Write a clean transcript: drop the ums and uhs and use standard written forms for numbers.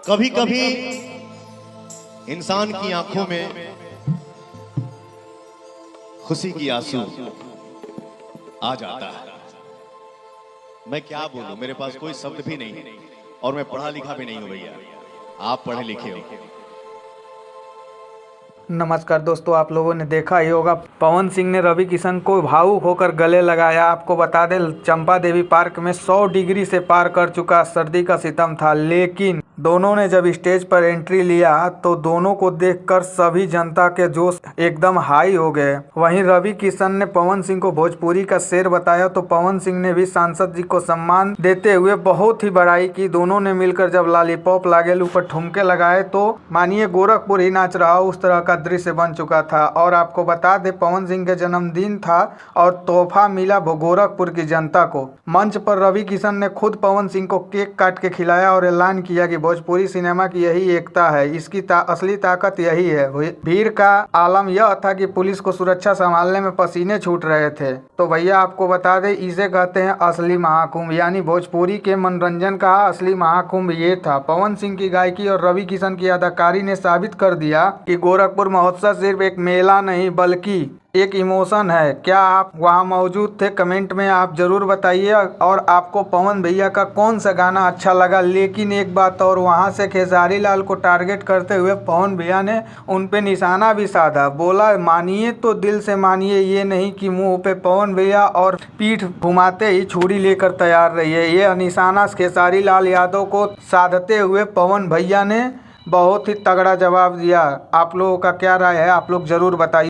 कभी कभी इंसान की आंखों में खुशी की आंसू आ जाता है। मैं क्या बोलूं, मेरे पास कोई शब्द भी नहीं और मैं पढ़ा लिखा भी नहीं हूं भैया, आप पढ़े लिखे हो। नमस्कार दोस्तों, आप लोगों ने देखा ही होगा पवन सिंह ने रवि किशन को भावुक होकर गले लगाया। आपको बता दें चंपा देवी पार्क में 100 डिग्री से पार कर चुका सर्दी का सितम था, लेकिन दोनों ने जब स्टेज पर एंट्री लिया तो दोनों को देखकर सभी जनता के जोश एकदम हाई हो गए। वहीं रवि किशन ने पवन सिंह को भोजपुरी का शेर बताया तो पवन सिंह ने भी सांसद जी को सम्मान देते हुए बहुत ही बड़ाई की। दोनों ने मिलकर जब लॉलीपॉप लागेलू पर ठुमके लगाए तो मानिए गोरखपुर ही नाच रहा उस तरह का दृश्य बन चुका था। और आपको बता दें पवन सिंह के जन्मदिन था और तोहफा मिला गोरखपुर की जनता को। मंच पर रवि किशन ने खुद पवन सिंह को केक काट के खिलाया और ऐलान किया कि भोजपुरी सिनेमा की यही एकता है, इसकी असली ताकत यही है। भीड़ का आलम यह था कि पुलिस को सुरक्षा संभालने में पसीने छूट रहे थे। तो भैया आपको बता दें इसे कहते हैं असली महाकुंभ, यानी भोजपुरी के मनोरंजन का असली महाकुंभ ये था। पवन सिंह की गायकी और रवि किशन की अदाकारी ने साबित कर दिया कि गोरखपुर महोत्सव सिर्फ एक मेला नहीं बल्कि एक इमोशन है। क्या आप वहां मौजूद थे? कमेंट में आप जरूर बताइए। और आपको पवन भैया का कौन सा गाना अच्छा लगा। लेकिन एक बात और, वहां से खेसारी लाल को टारगेट करते हुए पवन भैया ने उन पे निशाना भी साधा। बोला मानिए तो दिल से मानिए, ये नहीं कि मुंह पे पवन भैया और पीठ घुमाते ही छुरी लेकर तैयार रहिए। ये निशाना खेसारी लाल यादव को साधते हुए पवन भैया ने बहुत ही तगड़ा जवाब दिया। आप लोगों का क्या राय है, आप लोग जरूर बताइए।